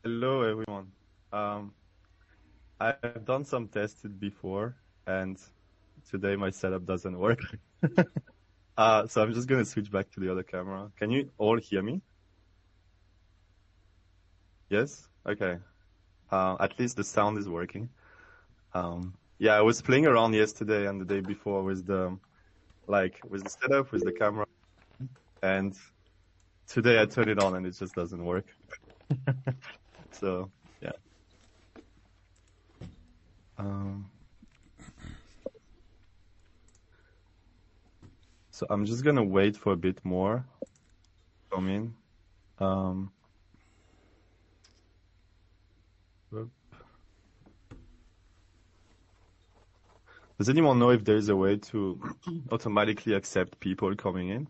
Hello, everyone. I've done some tests before, and today my setup doesn't work. So I'm just gonna switch back to the other camera. Can you all hear me? Yes? Okay. At least the sound is working. Yeah, I was playing around yesterday and the day before with the setup, with the camera, and today I turned it on and it just doesn't work. So yeah. So I'm just gonna wait for a bit more to come in. Does anyone know if there is a way to automatically accept people coming in?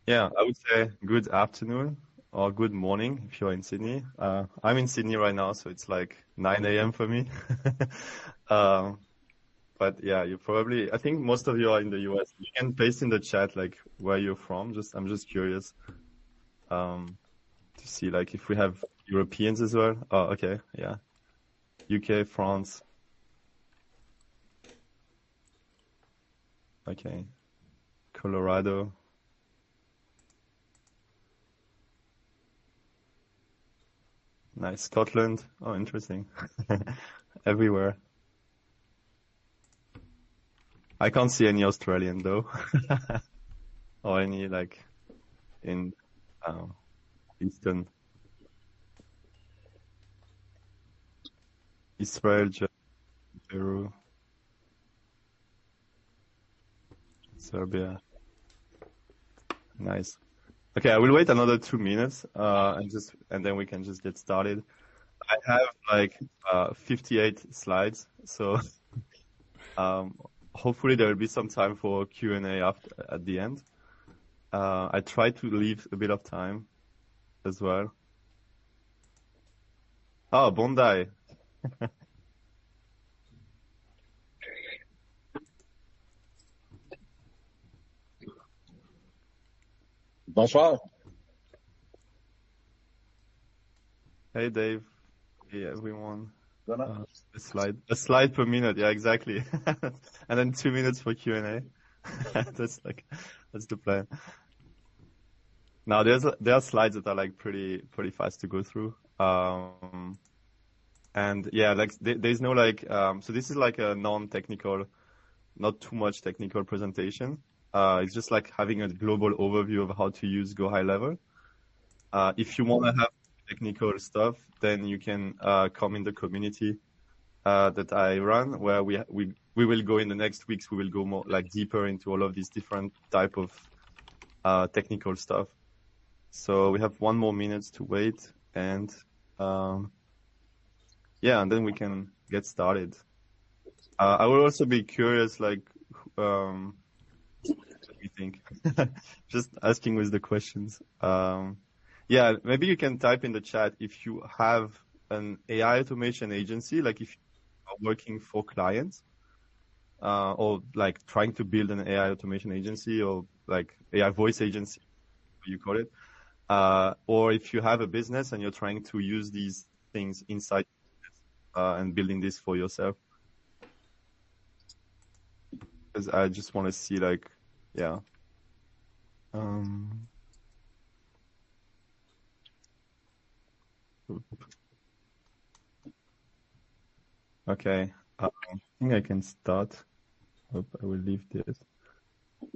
Yeah, I would say good afternoon or good morning if you're in Sydney. I'm in Sydney right now, so it's like 9 a.m. for me. But yeah, I think most of you are in the US. You can paste in the chat like where you're from. I'm just curious to see like if we have Europeans as well. Oh, okay, yeah. UK, France. Okay. Colorado. Nice. Scotland. Oh, interesting. Everywhere. I can't see any Australian though, or any like in Eastern Israel, Peru, Serbia. Nice. Okay, I will wait another 2 minutes, and then we can just get started. I have like 58 slides, so hopefully there will be some time for Q&A at the end. I try to leave a bit of time as well. Oh, Bondi. Bonsoir. Hey, Dave. Hey, everyone. Donna? A slide per minute. Yeah, exactly. And then 2 minutes for Q&A. That's the plan. Now there are slides that are like pretty fast to go through. And yeah, like there's no like so this is like a non-technical, not too much technical presentation. It's just like having a global overview of how to use GoHighLevel. If you want to have technical stuff, then you can come in the community that I run, where we will go in the next weeks. We will go more like deeper into all of these different type of technical stuff. So we have 1 more minute to wait, and yeah, and then we can get started. I will also be curious, like, what do you think? Just asking with the questions. Yeah, maybe you can type in the chat if you have an AI automation agency, like if you are working for clients, or like trying to build an AI automation agency or like AI voice agency, you call it. Or if you have a business and you're trying to use these things inside and building this for yourself. Because I just want to see like, yeah. Okay, I think I can start. Hope I will leave this.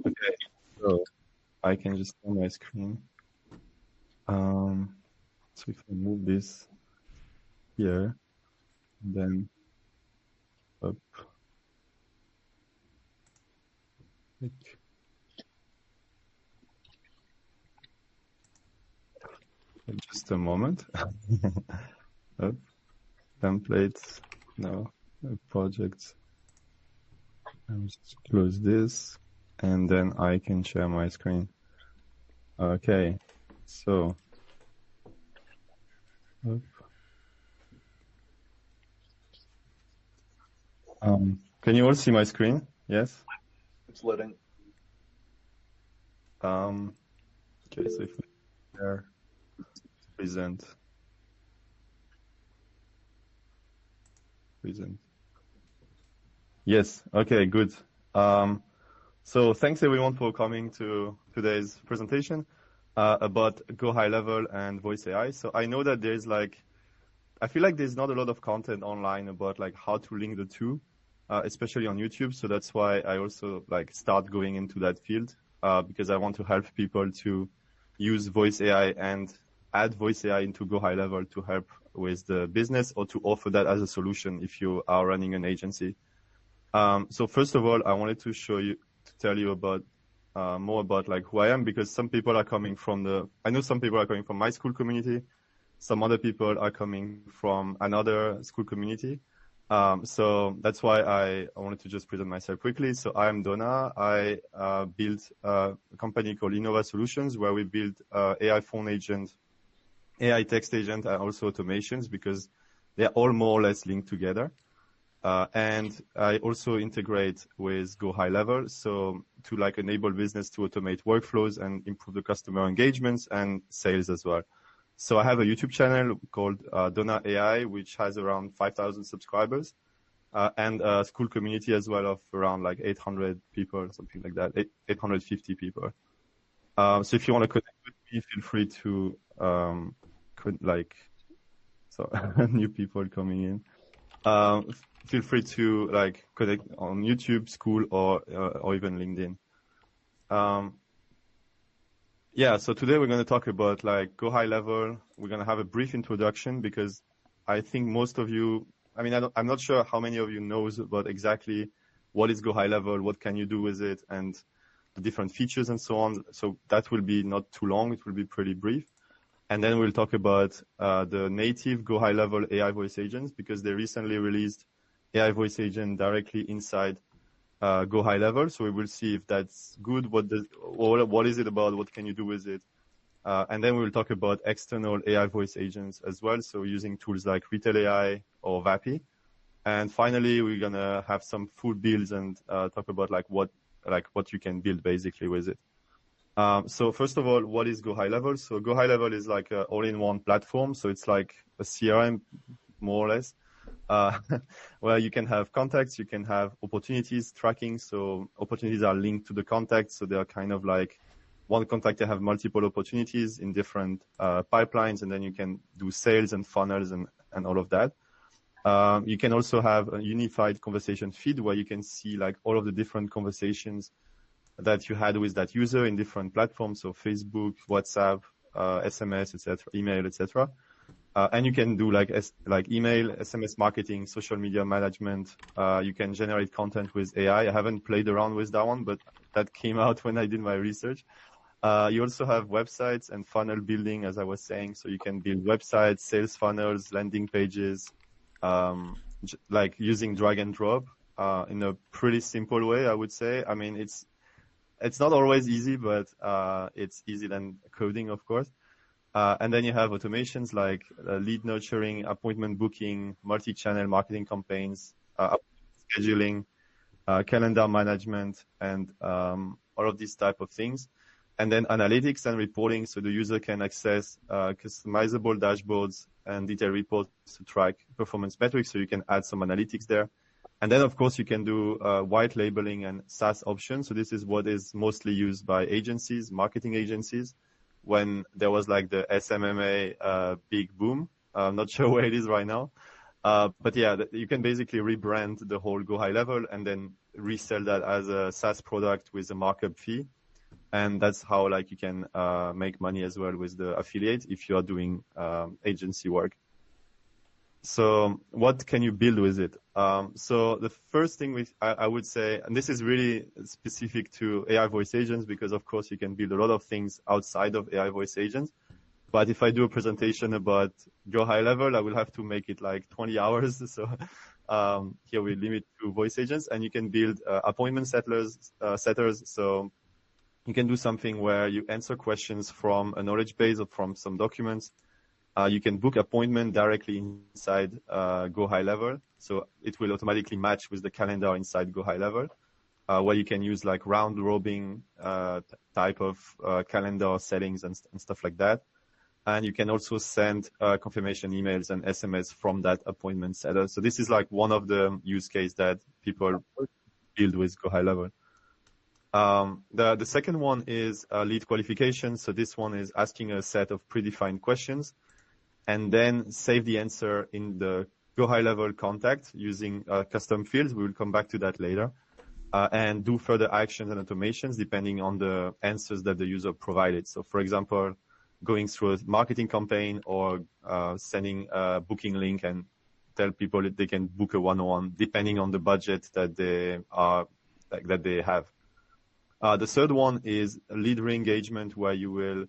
Okay, so I can just share my screen. So So if I move this here, then up, like, just a moment. Up, templates, no, projects. I'll just close this, and then I can share my screen. Okay, so up. Can you all see my screen? Yes. It's loading. Okay, so if we share, present. Yes. Okay, good. So thanks everyone for coming to today's presentation about GoHighLevel and Voice AI. So I know that I feel like there's not a lot of content online about like how to link the two, especially on YouTube. So that's why I also like start going into that field because I want to help people to use Voice AI and add Voice AI into GoHighLevel to help with the business or to offer that as a solution if you are running an agency. So first of all, I wanted to tell you about more about like who I am because some people are coming from I know some people are coming from my school community. Some other people are coming from another school community. So that's why I wanted to just present myself quickly. So I am Donna. I built a company called Innova Solutions where we build AI phone agent, AI text agent, and also automations because they're all more or less linked together. And I also integrate with GoHighLevel, so to like enable business to automate workflows and improve the customer engagements and sales as well. So I have a YouTube channel called Donna AI, which has around 5,000 subscribers, and a school community as well of around like 800 people, something like that, 850 people. So if you want to connect with me, feel free to new people coming in. Feel free to like connect on YouTube, school, or even LinkedIn. Yeah, so today we're going to talk about like GoHighLevel. We're going to have a brief introduction because I think most of you, I'm not sure how many of you knows about exactly what is GoHighLevel, what can you do with it, and the different features and so on. So that will be not too long. It will be pretty brief. And then we'll talk about the native GoHighLevel AI voice agents because they recently released AI voice agent directly inside GoHighLevel. So we will see if that's good. What is it about? What can you do with it? And then we'll talk about external AI voice agents as well. So using tools like Retail AI or Vapi. And finally, we're gonna have some full builds and talk about what you can build basically with it. So first of all, what is GoHighLevel? So GoHighLevel is like an all-in-one platform. So it's like a CRM, more or less, where you can have contacts, you can have opportunities tracking. So opportunities are linked to the contacts. So they are kind of like one contact, they have multiple opportunities in different pipelines, and then you can do sales and funnels and all of that. You can also have a unified conversation feed where you can see like all of the different conversations that you had with that user in different platforms, so Facebook, WhatsApp, SMS, etc., email, etc. And you can do like email, SMS marketing, social media management. You can generate content with AI. I haven't played around with that one, but that came out when I did my research. You also have websites and funnel building, as I was saying. So you can build websites, sales funnels, landing pages, like using drag and drop in a pretty simple way, I would say. I mean, it's not always easy, but it's easier than coding, of course. And then you have automations like lead nurturing, appointment booking, multi-channel marketing campaigns, scheduling, calendar management, and all of these type of things. And then analytics and reporting, so the user can access customizable dashboards and detailed reports to track performance metrics, so you can add some analytics there. And then, of course, you can do white labeling and SaaS options. So this is what is mostly used by agencies, marketing agencies, when there was like the SMMA big boom. I'm not sure where it is right now. But yeah, you can basically rebrand the whole GoHighLevel and then resell that as a SaaS product with a markup fee. And that's how like you can make money as well with the affiliate if you are doing agency work. So what can you build with it? So the first thing I would say, and this is really specific to AI voice agents, because of course you can build a lot of things outside of AI voice agents. But if I do a presentation about GoHighLevel, I will have to make it like 20 hours. So here we limit to voice agents, and you can build appointment setters. So you can do something where you answer questions from a knowledge base or from some documents. You can book appointment directly inside GoHighLevel. So it will automatically match with the calendar inside GoHighLevel, where you can use like round robin type of calendar settings and stuff like that. And you can also send confirmation emails and SMS from that appointment setter. So this is like one of the use case that people build with GoHighLevel. The second one is lead qualification. So this one is asking a set of predefined questions and then save the answer in the GoHighLevel contact using custom fields. We will come back to that later. And do further actions and automations depending on the answers that the user provided. So for example, going through a marketing campaign or sending a booking link and tell people that they can book a one-on-one depending on the budget that they have. The third one is lead re-engagement, where you will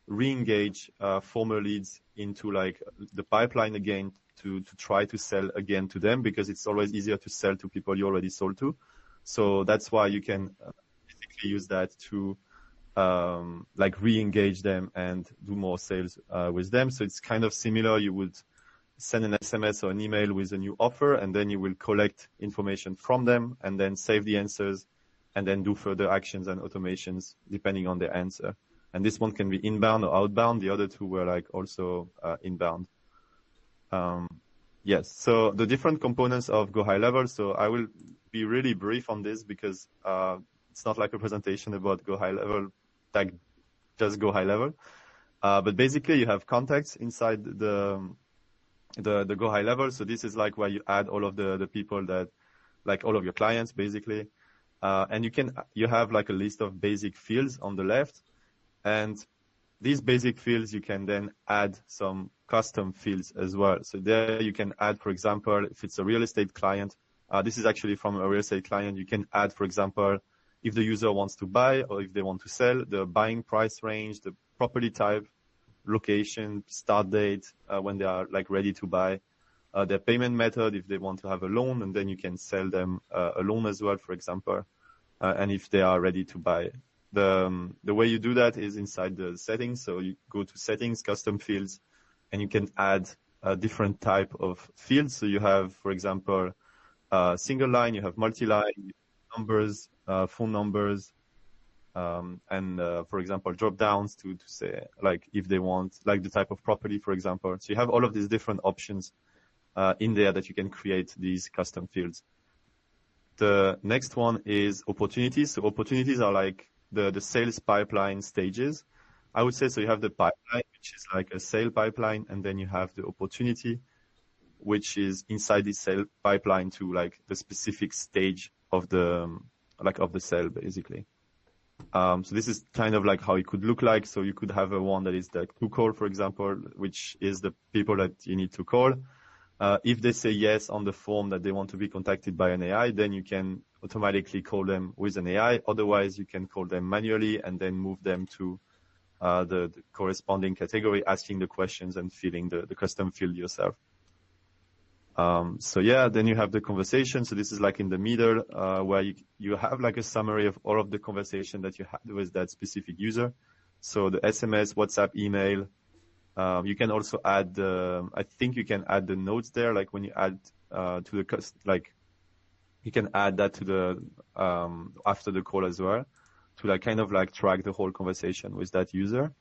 re-engage former leads into like the pipeline again to try to sell again to them, because it's always easier to sell to people you already sold to. So that's why you can basically use that to like re-engage them and do more sales with them. So it's kind of similar. You would send an SMS or an email with a new offer, and then you will collect information from them and then save the answers and then do further actions and automations depending on the answer. And this one can be inbound or outbound. The other two were like also inbound. Yes, so the different components of GoHighLevel. So I will be really brief on this because it's not like a presentation about GoHighLevel, like just GoHighLevel. But basically you have contacts inside the GoHighLevel. So this is like where you add all of the people that, like all of your clients basically. And you have like a list of basic fields on the left. And these basic fields, you can then add some custom fields as well. So there you can add, for example, if it's a real estate client, this is actually from a real estate client, you can add, for example, if the user wants to buy or if they want to sell, the buying price range, the property type, location, start date, when they are like ready to buy, their payment method, if they want to have a loan, and then you can sell them a loan as well, for example, and if they are ready to buy. The way you do that is inside the settings. So you go to settings, custom fields, and you can add a different type of fields. So you have, for example, single line, you have multi-line, numbers, phone numbers, and for example, drop downs to say like if they want like the type of property, for example. So you have all of these different options in there that you can create these custom fields. The next one is opportunities. So opportunities are like the sales pipeline stages, I would say. So you have the pipeline, which is like a sale pipeline, and then you have the opportunity, which is inside the sale pipeline to like the specific stage of the sale, basically. So this is kind of like how it could look like. So you could have a one that is the to call, for example, which is the people that you need to call. If they say yes on the form that they want to be contacted by an AI, then you can automatically call them with an AI. Otherwise, you can call them manually and then move them to the corresponding category, asking the questions and filling the custom field yourself. So yeah, then you have the conversation. So this is like in the middle where you have like a summary of all of the conversation that you had with that specific user. So the SMS, WhatsApp, email. You can also add, I think you can add the notes there, like when you add to the, like you can add that to the, after the call as well, to like kind of like track the whole conversation with that user.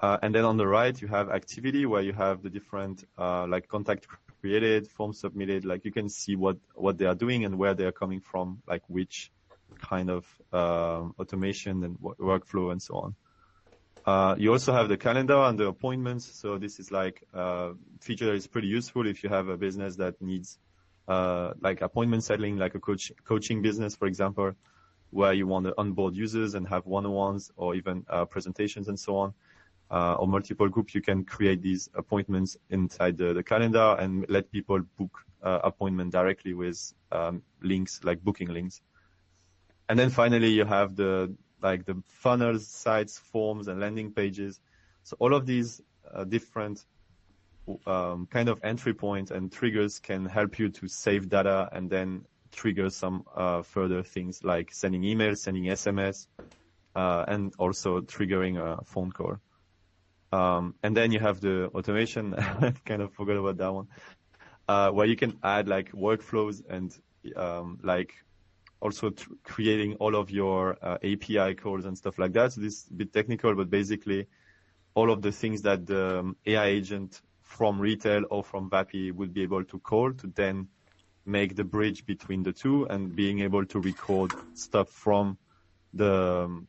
And then on the right, you have activity where you have the different like contact created, form submitted, like you can see what they are doing and where they are coming from, like which kind of automation and workflow and so on. You also have the calendar and the appointments. So this is like feature is pretty useful if you have a business that needs like appointment settling, like a coaching business, for example, where you want to onboard users and have one-on-ones or even presentations and so on, or multiple groups, you can create these appointments inside the calendar and let people book appointment directly with links, like booking links. And then finally, you have the funnels, sites, forms, and landing pages. So all of these different kind of entry points and triggers can help you to save data and then trigger some further things like sending emails, sending SMS, and also triggering a phone call. And then you have the automation. I kind of forgot about that one, where you can add like workflows and like also creating all of your API calls and stuff like that. So this is a bit technical, but basically all of the things that the AI agent from retail or from VAPI would be able to call to then make the bridge between the two and being able to record stuff from the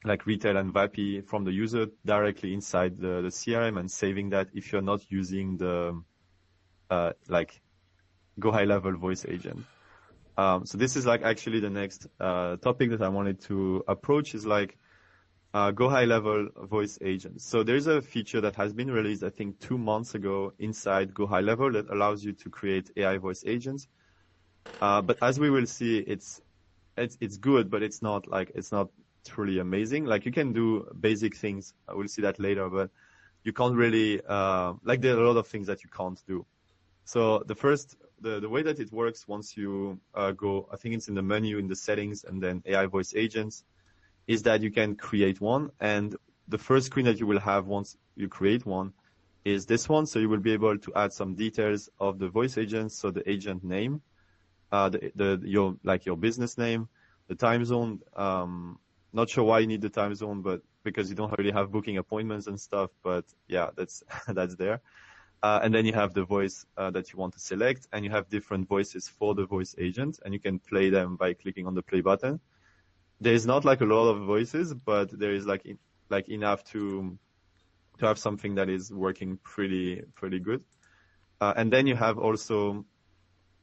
like retail and VAPI from the user directly inside the CRM and saving that if you're not using the like GoHighLevel voice agent. So this is like actually the next topic that I wanted to approach is like GoHighLevel voice agents. So there's a feature that has been released, I think 2 months ago inside GoHighLevel that allows you to create AI voice agents. But as we will see, it's good, but it's not truly amazing. Like you can do basic things. I will see that later, but you can't really like there are a lot of things that you can't do. So the way that it works once you go, I think it's in the menu in the settings and then AI voice agents, is that you can create one. And the first screen that you will have once you create one is this one. So you will be able to add some details of the voice agent. So the agent name, your business name, the time zone. Not sure why you need the time zone, but because you don't really have booking appointments and stuff. But yeah, that's there. And then you have the voice that you want to select, and you have different voices for the voice agent, and you can play them by clicking on the play button. There's not like a lot of voices, but there is like enough to have something that is working pretty good. And then you have also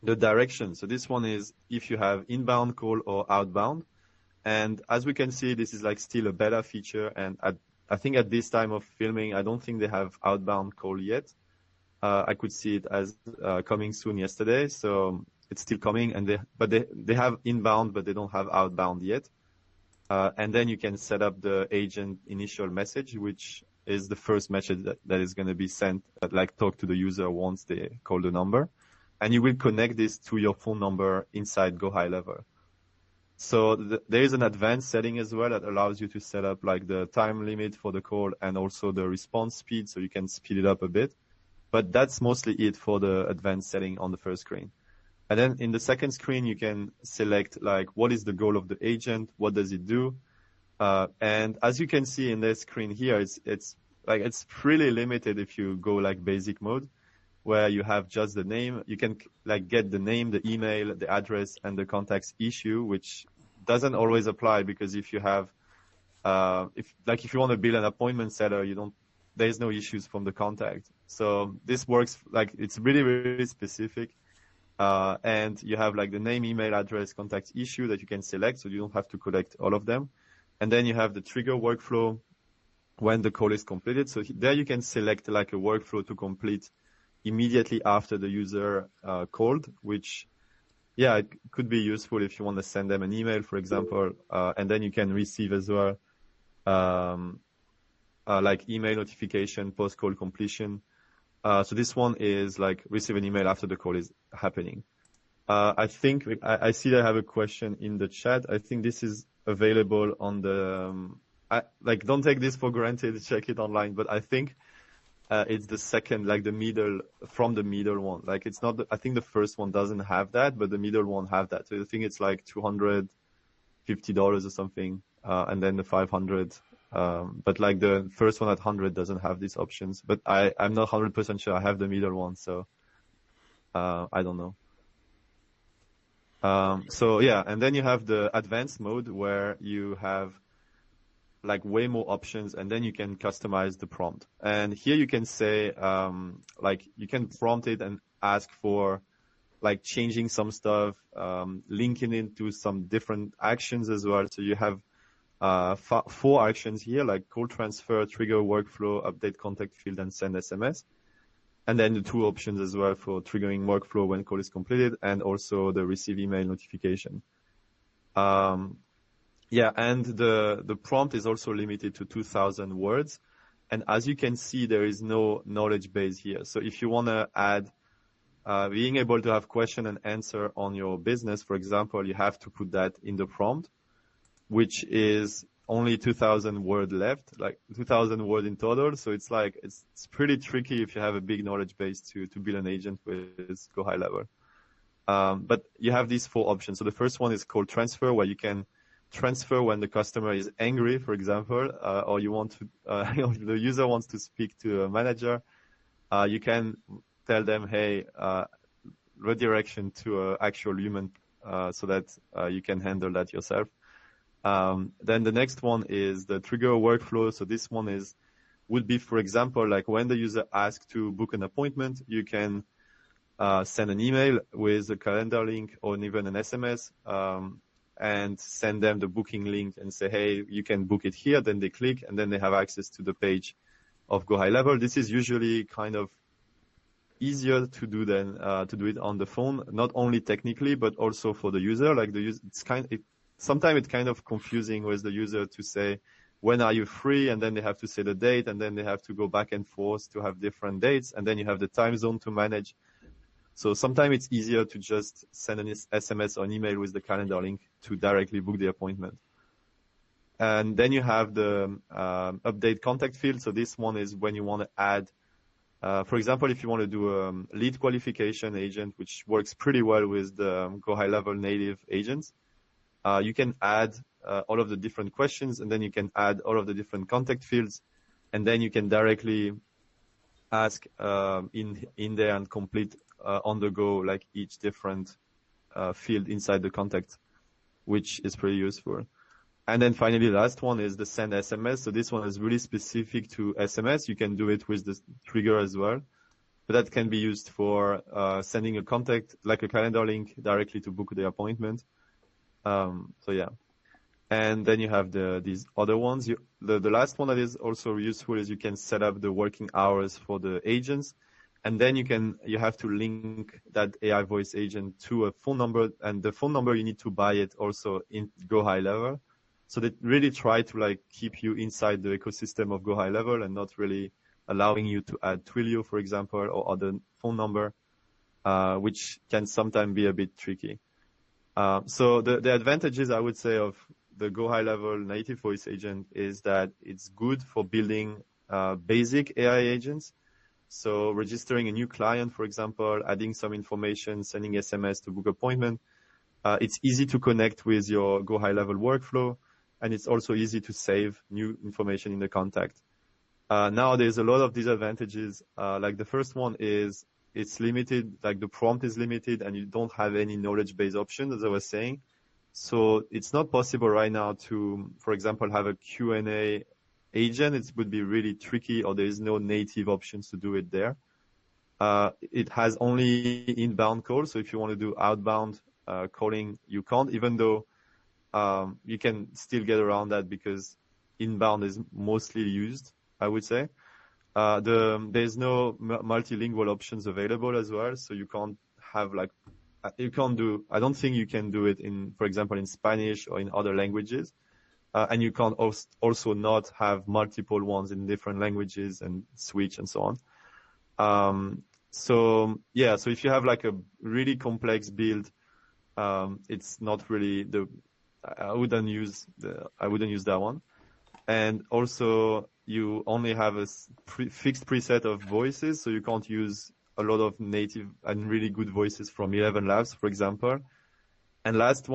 the direction. So this one is if you have inbound call or outbound. And as we can see, this is like still a beta feature. And I think at this time of filming, I don't think they have outbound call yet. I could see it as coming soon yesterday. So it's still coming, and they have inbound, but they don't have outbound yet. And then you can set up the agent initial message, which is the first message that is going to be sent, like talk to the user once they call the number. And you will connect this to your phone number inside GoHighLevel. So there is an advanced setting as well that allows you to set up like the time limit for the call and also the response speed, so you can speed it up a bit. But that's mostly it for the advanced setting on the first screen. And then in the second screen, you can select like what is the goal of the agent, what does it do, and as you can see in this screen here, it's pretty limited if you go like basic mode, where you have just the name. You can like get the name, the email, the address, and the contacts issue, which doesn't always apply because if you have if you want to build an appointment setter, there's no issues from the contact. So this works like it's really specific. And you have like the name, email, address, contact issue that you can select, so you don't have to collect all of them. And then you have the trigger workflow when the call is completed. So there you can select like a workflow to complete immediately after the user called, which, yeah, it could be useful if you want to send them an email, for example, and then you can receive as well like email notification, post-call completion. So this one is like receive an email after the call is happening. I think I see that I have a question in the chat. I think this is available on the, don't take this for granted, check it online, but I think it's the second, like the middle one. Like it's not, I think the first one doesn't have that, but the middle one have that. So I think it's like $250 or something, and then the 500. But like the first one at 100 doesn't have these options, but I'm not 100% sure. I have the middle one, so I don't know. So yeah, and then you have the advanced mode where you have like way more options, and then you can customize the prompt. And here you can say, like you can prompt it and ask for like changing some stuff, linking into some different actions as well. So you have 4 actions here, like call transfer, trigger workflow, update contact field, and send SMS. And then the 2 options as well for triggering workflow when call is completed, and also the receive email notification. Yeah, and the prompt is also limited to 2,000 words. And as you can see, there is no knowledge base here. So if you want to add being able to have question and answer on your business, for example, you have to put that in the prompt, which is only 2,000 word left, like 2,000 word in total. So it's like, it's pretty tricky if you have a big knowledge base to build an agent with GoHighLevel. But you have these 4 options. So the first one is called transfer, where you can transfer when the customer is angry, for example, or you want to, the user wants to speak to a manager. You can tell them, hey, redirection to an actual human, so that you can handle that yourself. Then the next one is the trigger workflow. So this one would be, for example, like when the user asks to book an appointment, you can send an email with a calendar link or even an SMS, and send them the booking link and say, hey, you can book it here. Then they click and then they have access to the page of GoHighLevel. This is usually kind of easier to do than to do it on the phone, not only technically, but also for the user. Like the user, sometimes it's kind of confusing with the user to say, when are you free? And then they have to say the date, and then they have to go back and forth to have different dates. And then you have the time zone to manage. So sometimes it's easier to just send an SMS or an email with the calendar link to directly book the appointment. And then you have the update contact field. So this one is when you want to add, for example, if you want to do a lead qualification agent, which works pretty well with the GoHighLevel native agents, you can add all of the different questions, and then you can add all of the different contact fields, and then you can directly ask in there and complete on the go, like each different field inside the contact, which is pretty useful. And then finally, the last one is the send SMS. So this one is really specific to SMS. You can do it with the trigger as well, but that can be used for sending a contact, like a calendar link, directly to book the appointment. So yeah. And then you have these other ones. The last one that is also useful is you can set up the working hours for the agents. And then you have to link that AI voice agent to a phone number, and the phone number you need to buy it also in GoHighLevel. So they really try to like keep you inside the ecosystem of GoHighLevel and not really allowing you to add Twilio, for example, or other phone number, which can sometimes be a bit tricky. So the advantages, I would say, of the GoHighLevel native voice agent is that it's good for building basic AI agents. So registering a new client, for example, adding some information, sending SMS to book appointment. It's easy to connect with your GoHighLevel workflow, and it's also easy to save new information in the contact. Now there's a lot of disadvantages. Like the first one is it's limited, like the prompt is limited, and you don't have any knowledge-based options, as I was saying. So it's not possible right now to, for example, have a Q&A agent. It would be really tricky, or there is no native options to do it there. It has only inbound calls. So if you want to do outbound calling, you can't, even though you can still get around that because inbound is mostly used, I would say. There's no multilingual options available as well. So you can't have like, I don't think you can do it in, for example, in Spanish or in other languages. And you can't also not have multiple ones in different languages and switch and so on. So yeah, so if you have like a really complex build, it's not really I wouldn't use that one. And also you only have a fixed preset of voices, so you can't use a lot of native and really good voices from 11 Labs, for example. And last,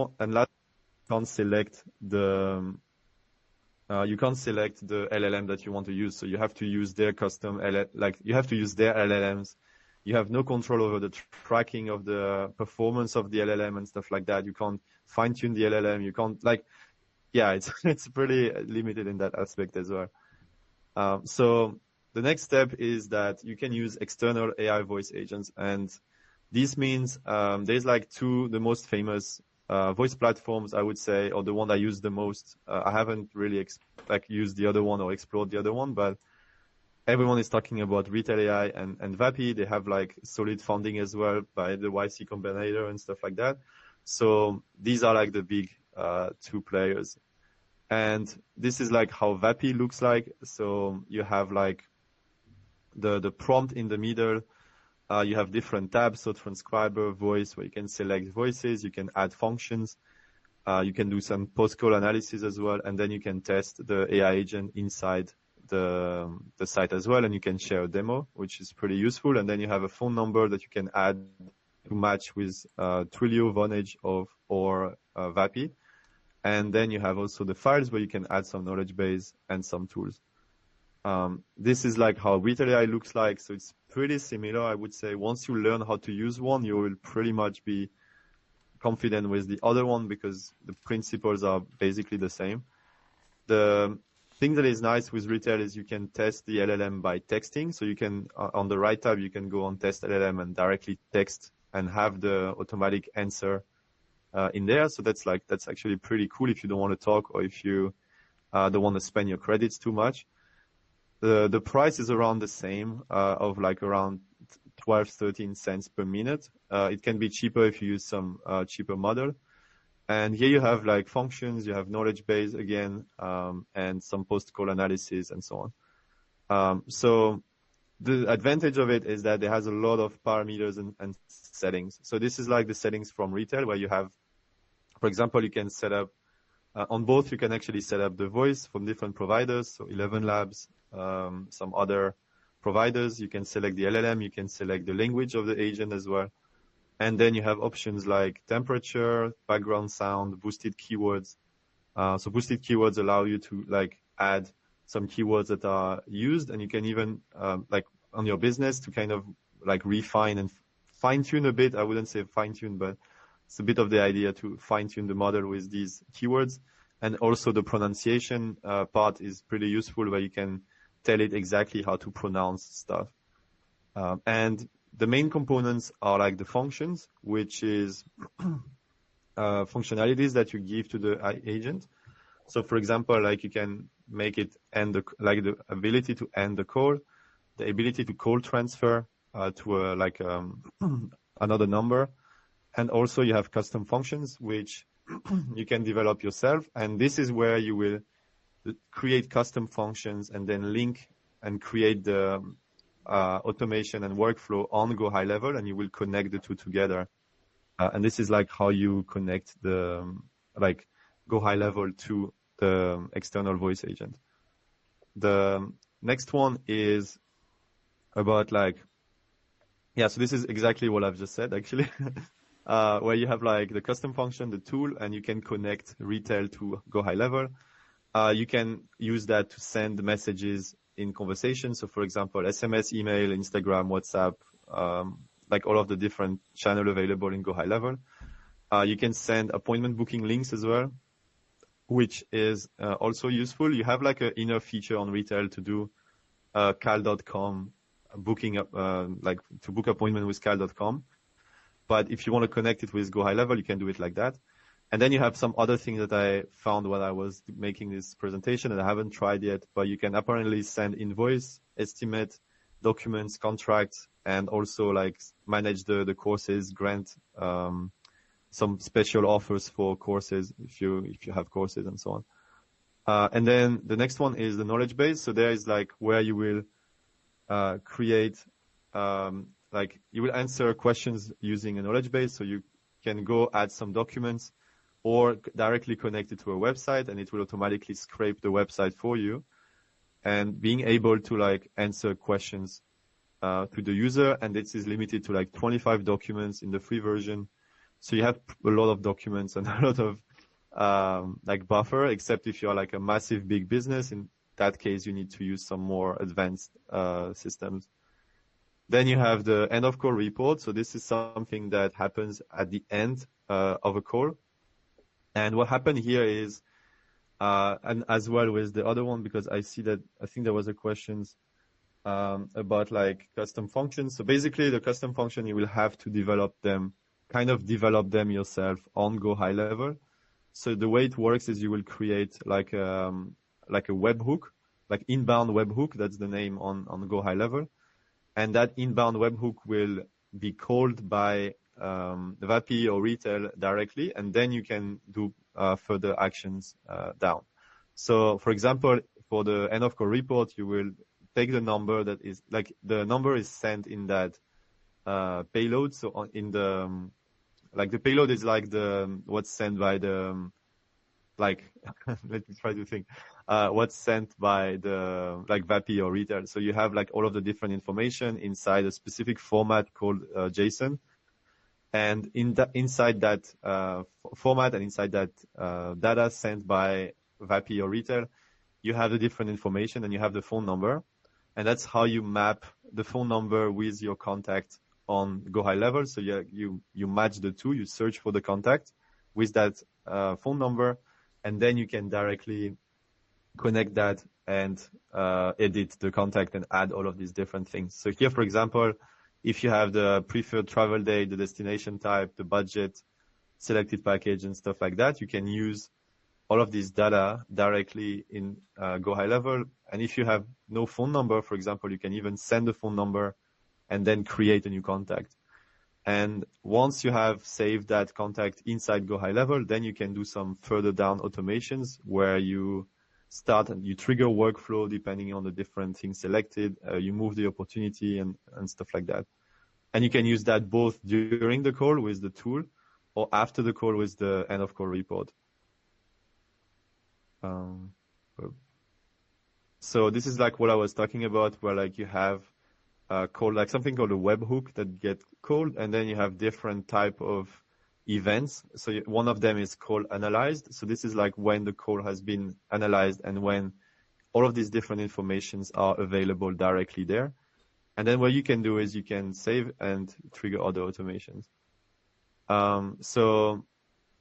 can't select you can't select the LLM that you want to use. So you have to use their custom you have to use their LLMs. You have no control over the tracking of the performance of the LLM and stuff like that. You can't fine tune the LLM. You can't it's pretty limited in that aspect as well. So the next step is that you can use external AI voice agents, and This means there's like the most famous voice platforms, I would say, or the one I use the most. I haven't really used the other one or explored the other one, but everyone is talking about Retail AI and Vapi. They have like solid funding as well by the YC Combinator and stuff like that. So these are like the big two players. And this is like how Vapi looks like. So you have like the prompt in the middle. You have different tabs, so transcriber, voice, where you can select voices, you can add functions, you can do some post-call analysis as well, and then you can test the AI agent inside the site as well, and you can share a demo, which is pretty useful. And then you have a phone number that you can add to match with Twilio, Vonage, or Vapi. And then you have also the files where you can add some knowledge base and some tools. This is like how Retail AI looks like. So it's pretty similar, I would say. Once you learn how to use one, you will pretty much be confident with the other one because the principles are basically the same. The thing that is nice with Retail is you can test the LLM by texting. So you can, on the right tab, you can go on test LLM and directly text and have the automatic answer in there. So that's actually pretty cool if you don't want to talk or if you don't want to spend your credits too much. The price is around the same, of like around 12, 13 cents per minute. It can be cheaper if you use some cheaper model. And here you have like functions, you have knowledge base again, and some post-call analysis and so on. So the advantage of it is that it has a lot of parameters and settings. So this is like the settings from Retail where you have, for example, you can set up on both, you can actually set up the voice from different providers. So 11 Labs, some other providers. You can select the LLM, you can select the language of the agent as well. And then you have options like temperature, background sound, boosted keywords. So boosted keywords allow you to like add some keywords that are used, and you can even like on your business to kind of like refine and fine tune a bit. I wouldn't say fine tune, but it's a bit of the idea to fine tune the model with these keywords. And also the pronunciation part is pretty useful where you can tell it exactly how to pronounce stuff. And the main components are like the functions, which is functionalities that you give to the agent. So for example, like you can make it end the ability to end the call, the ability to call transfer to another number. And also you have custom functions, which you can develop yourself. And this is where you will create custom functions and then link and create the automation and workflow on GoHighLevel, and you will connect the two together. And this is like how you connect the GoHighLevel to the external voice agent. The next one is about so this is exactly what I've just said actually. Where you have like the custom function, the tool, and you can connect Retail to GoHighLevel. You can use that to send messages in conversation. So for example, SMS, email, Instagram, WhatsApp, like all of the different channels available in GoHighLevel. You can send appointment booking links as well, which is also useful. You have like an inner feature on Retail to do cal.com booking, like to book appointment with cal.com. But if you want to connect it with GoHighLevel, you can do it like that. And then you have some other things that I found when I was making this presentation and I haven't tried yet, but you can apparently send invoice, estimate, documents, contracts, and also like manage the courses, grant some special offers for courses if you have courses and so on. And then the next one is the knowledge base. So there is like where you will create like you will answer questions using a knowledge base. So you can go add some documents or directly connect it to a website and it will automatically scrape the website for you. And being able to like answer questions to the user, and this is limited to like 25 documents in the free version. So you have a lot of documents and a lot of like buffer, except if you're like a massive big business. In that case, you need to use some more advanced systems. Then you have the end of call report. So this is something that happens at the end of a call. And what happened here is, and as well with the other one, because I think there was a question about like custom functions. So basically the custom function, you will have to develop them yourself on GoHighLevel. So the way it works is you will create like a webhook, like inbound webhook. That's the name on GoHighLevel. And that inbound webhook will be called by the VAPI or retail directly, and then you can do further actions down. So for example, for the end of call report, you will take the number that is like the number is sent in that payload. So in the like the payload is like the what's sent by the like let me try to think what's sent by the like VAPI or retail. So you have like all of the different information inside a specific format called JSON, and inside that format and inside that data sent by VAPI or retail, you have the different information and you have the phone number, and that's how you map the phone number with your contact on GoHighLevel. So you match the two, you search for the contact with that phone number, and then you can directly connect that and edit the contact and add all of these different things. So here, for example, if you have the preferred travel date, the destination type, the budget, selected package, and stuff like that, you can use all of this data directly in GoHighLevel. And if you have no phone number, for example, you can even send a phone number and then create a new contact. And once you have saved that contact inside GoHighLevel, then you can do some further down automations where you start and you trigger workflow depending on the different things selected. You move the opportunity and stuff like that. And you can use that both during the call with the tool or after the call with the end of call report. So this is like what I was talking about, where like you have called like something called a webhook that get called, and then you have different type of events. So one of them is called analyzed. So this is like when the call has been analyzed and when all of these different informations are available directly there. And then what you can do is you can save and trigger other automations. So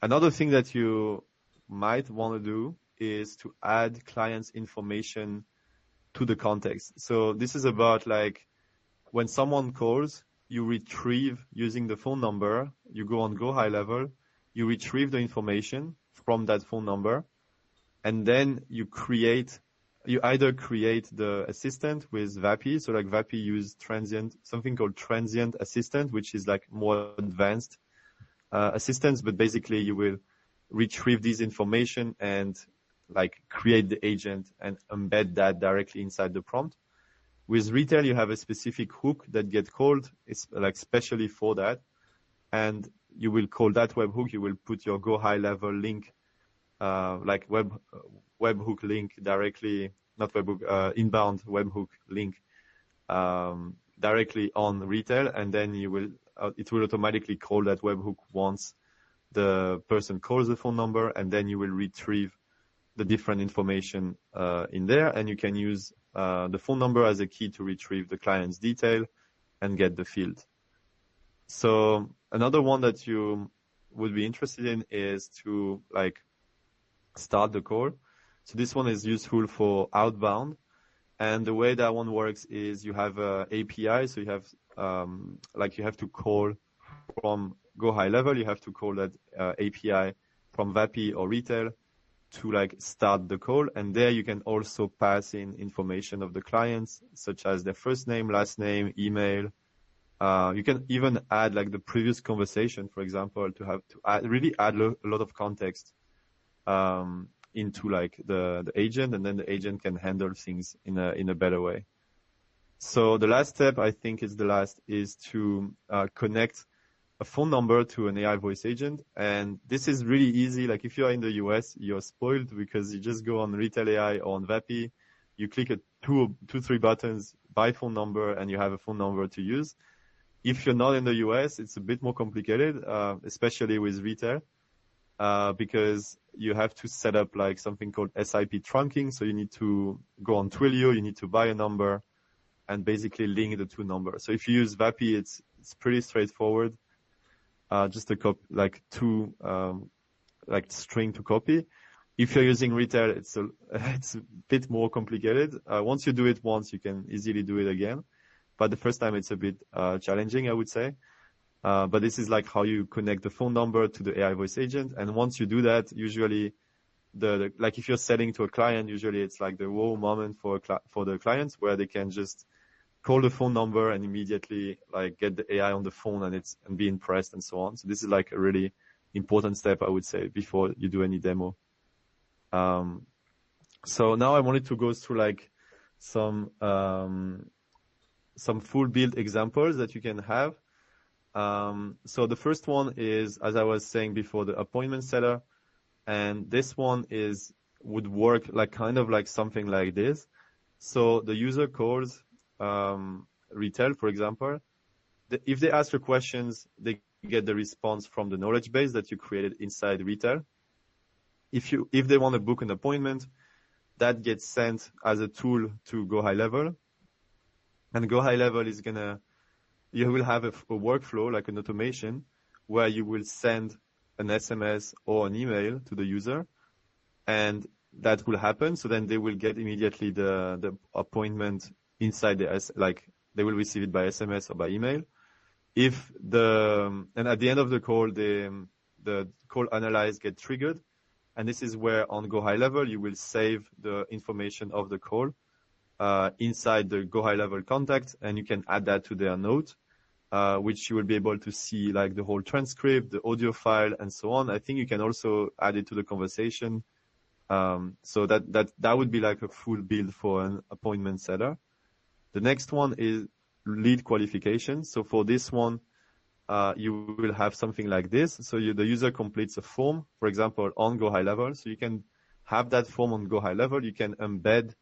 another thing that you might want to do is to add clients' information to the context. So this is about like when someone calls, you retrieve using the phone number, you go on GoHighLevel, you retrieve the information from that phone number, and then you either create the assistant with VAPI. So like VAPI use something called transient assistant, which is like more advanced assistance, but basically you will retrieve this information and like create the agent and embed that directly inside the prompt. With retail, you have a specific hook that get called. It's like specially for that. And you will call that webhook. You will put your GoHighLevel link, like webhook link directly, not webhook, inbound webhook link directly on retail. And then it will automatically call that webhook once the person calls the phone number, and then you will retrieve the different information in there, and you can use the phone number as a key to retrieve the client's detail and get the field. So another one that you would be interested in is to like start the call. So this one is useful for outbound, and the way that one works is you have a API. So you have like you have to call from GoHighLevel, you have to call that API from VAPI or retail to like start the call, and there you can also pass in information of the clients, such as their first name, last name, email. You can even add like the previous conversation, for example, to really add a lot of context into like the agent, and then the agent can handle things in a better way. So the last step, I think is to connect a phone number to an AI voice agent. And this is really easy. Like if you're in the US, you're spoiled because you just go on Retail AI or on VAPI, you click three buttons, buy phone number, and you have a phone number to use. If you're not in the US, it's a bit more complicated, especially with retail, because you have to set up like something called SIP trunking. So you need to go on Twilio, you need to buy a number and basically link the two numbers. So if you use VAPI, it's pretty straightforward. Just a two like string to copy. If you're using retail, it's a bit more complicated. Once you do it once, you can easily do it again. But the first time it's a bit challenging, I would say. But this is like how you connect the phone number to the AI voice agent. And once you do that, usually like if you're selling to a client, usually it's like the wow moment for the clients where they can just call the phone number and immediately like get the AI on the phone and be impressed and so on. So this is like a really important step, I would say, before you do any demo. So now I wanted to go through like some full build examples that you can have. So the first one is, as I was saying before, the appointment setter. And this one would work like kind of like something like this. So the user calls retail, for example. If they ask for questions, they get the response from the knowledge base that you created inside retail. If they want to book an appointment, that gets sent as a tool to GoHighLevel. And GoHighLevel is you will have a workflow, like an automation, where you will send an SMS or an email to the user, and that will happen. So then they will get immediately the appointment inside they will receive it by SMS or by email. And at the end of the call, the call analyze get triggered. And this is where on GoHighLevel, you will save the information of the call inside the GoHighLevel contact, and you can add that to their note, which you will be able to see like the whole transcript, the audio file, and so on. I think you can also add it to the conversation. So that would be like a full build for an appointment setter. The next one is lead qualification. So for this one, you will have something like this. So the user completes a form, for example, on GoHighLevel. So you can have that form on GoHighLevel. You can embed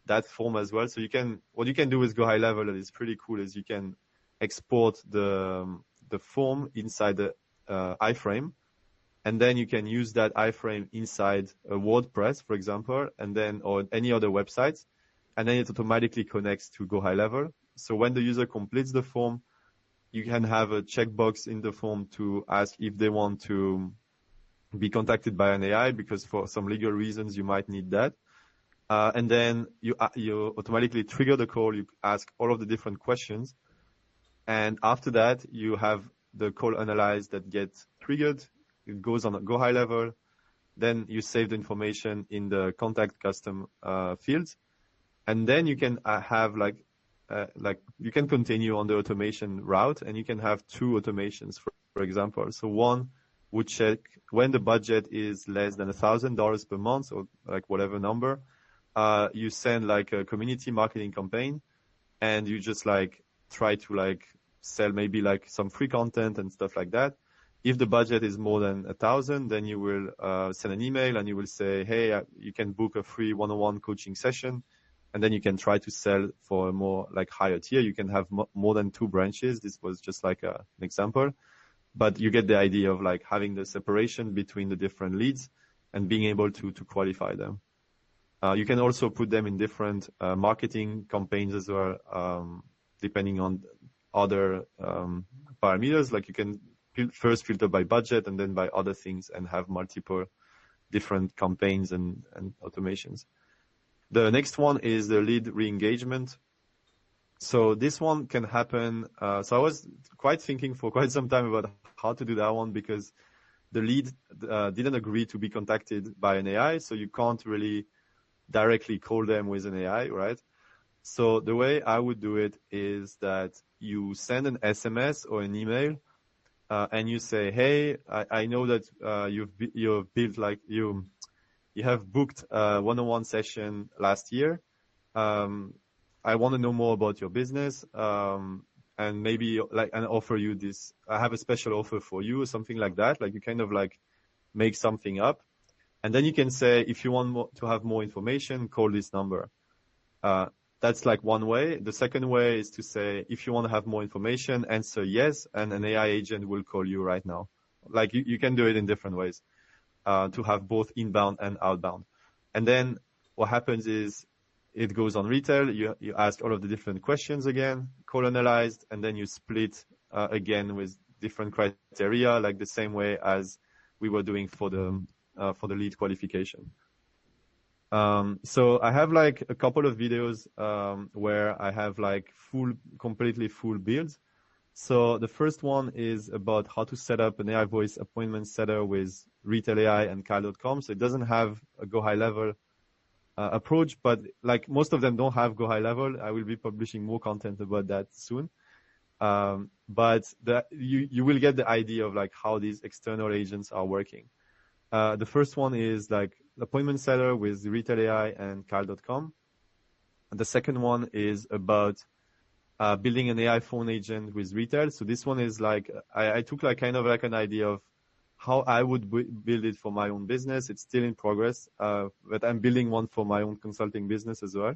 that form as well. So what you can do with GoHighLevel that is pretty cool is you can export the form inside the iframe, and then you can use that iframe inside a WordPress, for example, or any other websites, and then it automatically connects to GoHighLevel. So when the user completes the form, you can have a checkbox in the form to ask if they want to be contacted by an AI, because for some legal reasons you might need that. And then you automatically trigger the call. You ask all of the different questions. And after that, you have the call analyze that gets triggered. It goes on a GoHighLevel. Then you save the information in the contact custom fields. And then you can have you can continue on the automation route, and you can have two automations, for example. So one would check when the budget is less than $1,000 per month, or like whatever number. You send like a community marketing campaign, and you just like try to like sell maybe like some free content and stuff like that. If the budget is more than 1,000, then you will send an email and you will say, hey, you can book a free one-on-one coaching session. And then you can try to sell for a more like higher tier. You can have more than 2 branches. This was just like an example, but you get the idea of like having the separation between the different leads and being able to qualify them. You can also put them in different marketing campaigns as well, depending on other parameters. Like you can first filter by budget and then by other things and have multiple different campaigns and automations. The next one is the lead re-engagement. So this one can happen. So I was thinking for quite some time about how to do that one, because the lead didn't agree to be contacted by an AI. So you can't really directly call them with an AI, right? So the way I would do it is that you send an SMS or an email, and you say, hey, I know that you've built like you have booked a one-on-one session last year. I want to know more about your business, and maybe and offer you this. I have a special offer for you, or something like that. Like you kind of like make something up, and then you can say, if you want to have more information, call this number. That's like one way. The second way is to say, if you want to have more information, answer yes, and an AI agent will call you right now. Like you can do it in different ways. To have both inbound and outbound. And then what happens is it goes on retail. You ask all of the different questions again, call analyzed, and then you split again with different criteria, like the same way as we were doing for the lead qualification. So I have like a couple of videos where I have like completely full builds. So the first one is about how to set up an AI voice appointment setter with Retail AI and Kyle.com. So it doesn't have a GoHighLevel approach, but like most of them don't have GoHighLevel. I will be publishing more content about that soon. But you will get the idea of like how these external agents are working. The first one is like appointment setter with Retail AI and Kyle.com. The second one is about building an AI phone agent with retail. So this one is like, I took like kind of like an idea of how I would build it for my own business. It's still in progress, but I'm building one for my own consulting business as well.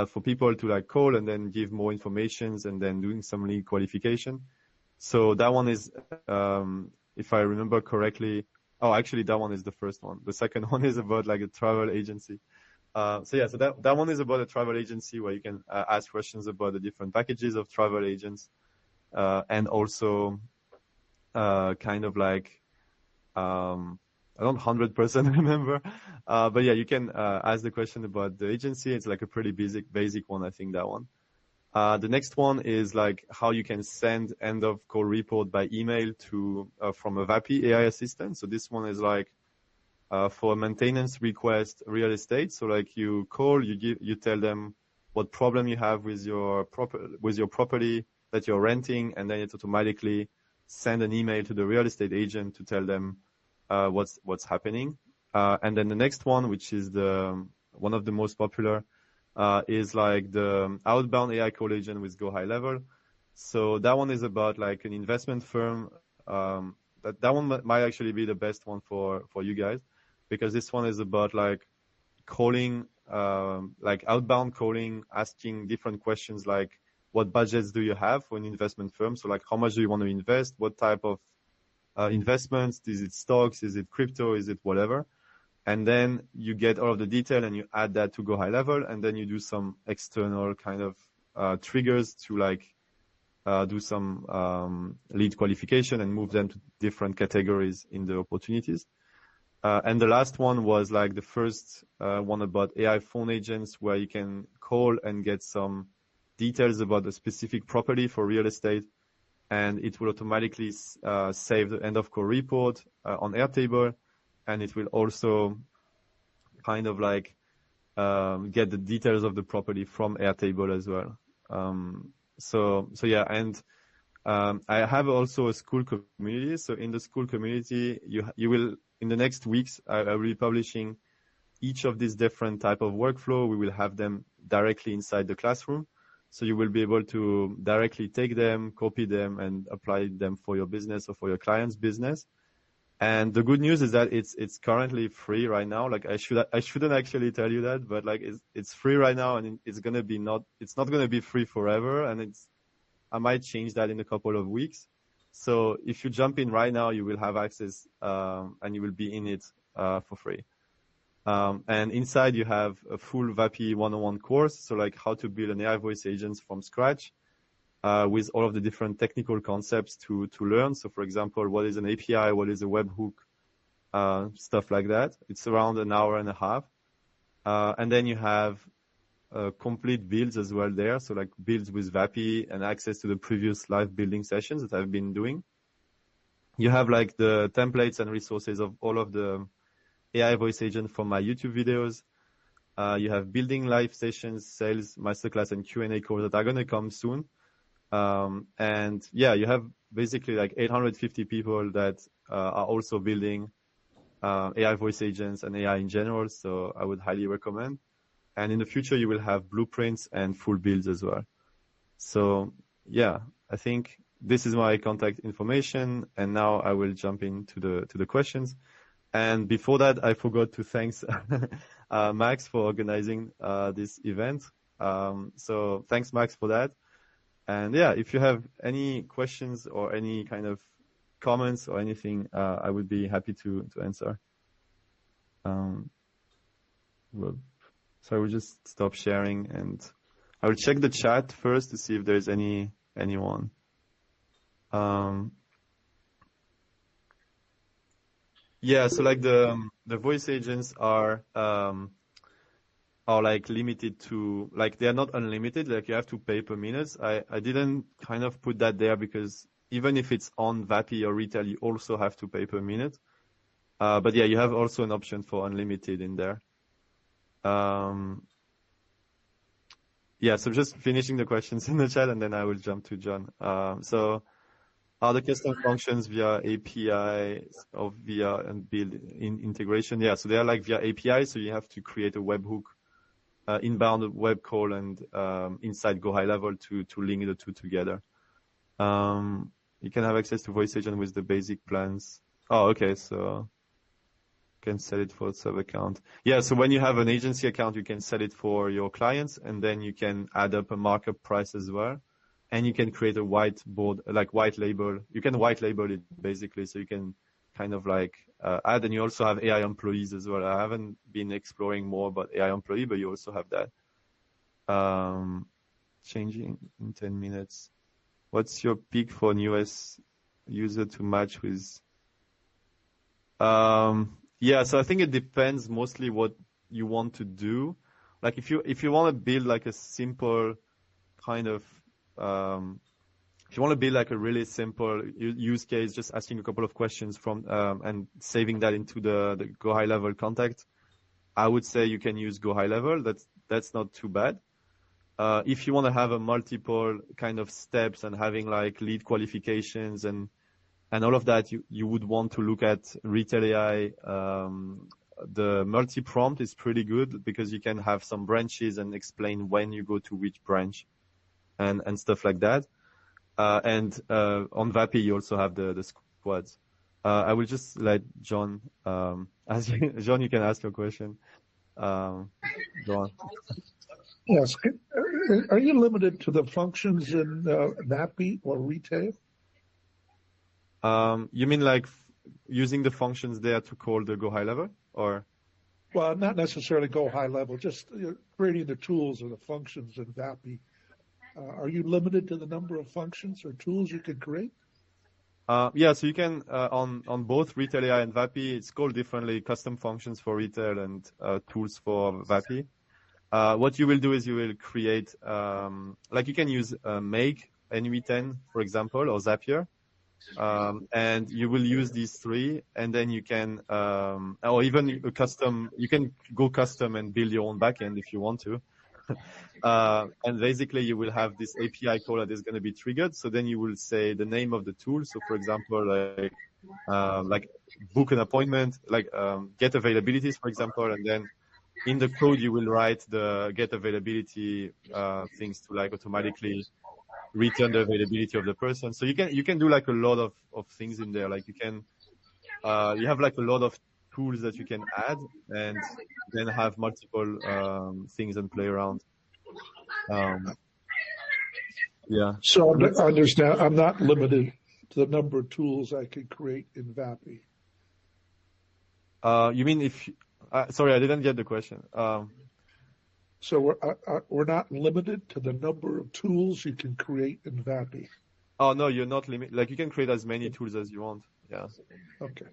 For people to like call and then give more informations and then doing some lead qualification. So that one is, if I remember correctly, oh, actually that one is the first one. The second one is about like a travel agency. So that one is about a travel agency where you can ask questions about the different packages of travel agents, and also kind of like I don't 100% remember, but yeah, you can ask the question about the agency. It's like a pretty basic one, I think that one. The next one is like how you can send end of call report by email to from a VAPI AI assistant. So this one is like for a maintenance request real estate. So like you call, you tell them what problem you have with your property that you're renting, and then it automatically send an email to the real estate agent to tell them what's happening. And then the next one, which is the one of the most popular, is like the outbound AI call agent with GoHighLevel. So that one is about like an investment firm. That one might actually be the best one for you guys, because this one is about like calling, like outbound calling, asking different questions like what budgets do you have for an investment firm? So like how much do you want to invest? What type of investments? Is it stocks? Is it crypto? Is it whatever? And then you get all of the detail and you add that to GoHighLevel, and then you do some external kind of triggers to like do some lead qualification and move them to different categories in the opportunities. And the last one was like the first one about AI phone agents, where you can call and get some details about a specific property for real estate, and it will automatically save the end of call report on Airtable, and it will also kind of like get the details of the property from Airtable as well. So yeah, and I have also a school community. So in the school community, you will, in the next weeks, I will be publishing each of these different type of workflow. We will have them directly inside the classroom. So you will be able to directly take them, copy them, and apply them for your business or for your client's business. And the good news is that it's currently free right now. Like I shouldn't actually tell you that, but like it's free right now, and it's not gonna be free forever. And I might change that in a couple of weeks. So if you jump in right now, you will have access, and you will be in it for free. And inside you have a full VAPI 101 course. So like how to build an AI voice agent from scratch, with all of the different technical concepts to learn. So for example, what is an API? What is a webhook? Stuff like that. It's around an hour and a half. And then you have complete builds as well there. So like builds with VAPI and access to the previous live building sessions that I've been doing. You have like the templates and resources of all of the AI voice agent from my YouTube videos. You have building live sessions, sales, masterclass, and Q&A calls that are going to come soon. And yeah, you have basically like 850 people that are also building AI voice agents and AI in general. So I would highly recommend. And in the future, you will have blueprints and full builds as well. So yeah, I think this is my contact information. And now I will jump into the questions. And before that, I forgot to thank Max for organizing this event. So thanks, Max, for that. And yeah, if you have any questions or any kind of comments or anything, I would be happy to answer. Well, so I will just stop sharing, and I will check the chat first to see if there's anyone. Yeah, so like the voice agents are are like limited to, like they are not unlimited, like you have to pay per minutes. I didn't kind of put that there because even if it's on Vapi or retail, you also have to pay per minute. But yeah, you have also an option for unlimited in there. Yeah, so just finishing the questions in the chat and then I will jump to John. So are the custom functions via API or via and build in integration? Yeah, so they are like via API, so you have to create a webhook, inbound web call and inside GoHighLevel to link the two together. You can have access to voice agent with the basic plans. Oh, okay, so can set it for a sub account. Yeah, so when you have an agency account, you can set it for your clients and then you can add up a markup price as well. And you can create a whiteboard, like white label. You can white label it basically. So you can kind of like add, and you also have AI employees as well. I haven't been exploring more about AI employee, but you also have that. Changing in 10 minutes. What's your peak for an US user to match with? Yeah, so I think it depends mostly what you want to do. Like if you want to build like a simple kind of if you want to build like a really simple use case, just asking a couple of questions from and saving that into the GoHighLevel contact, I would say you can use GoHighLevel. That's not too bad. If you want to have a multiple kind of steps and having like lead qualifications and all of that, you would want to look at Retail AI. The multi-prompt is pretty good because you can have some branches and explain when you go to which branch and stuff like that. And on Vapi, you also have the squads. I will just let John, John, you can ask your question. Go on. Yes. Are you limited to the functions in Vapi or retail? You mean like using the functions there to call the GoHighLevel, or? Well, not necessarily GoHighLevel, just creating the tools or the functions in Vapi. Are you limited to the number of functions or tools you can create? Yeah, so you can on both Retail AI and Vapi, it's called differently, custom functions for retail and tools for Vapi. What you will do is you will create, like you can use Make, NV10, for example, or Zapier. And you will use these three, and then you can, or even a custom, you can go custom and build your own backend if you want to. And basically you will have this API call that is going to be triggered. So then you will say the name of the tool. So for example, like book an appointment, like get availabilities, for example, and then in the code you will write the get availability things to like automatically return the availability of the person. So you can do like a lot of things in there. Like you can you have like a lot of tools that you can add and then have multiple things and play around. Yeah. So I understand I'm not limited to the number of tools I can create in Vapi. You mean if sorry, I didn't get the question. So we're not limited to the number of tools you can create in Vapi. Oh no, you're not limited. Like you can create as many tools as you want. Yeah. Okay.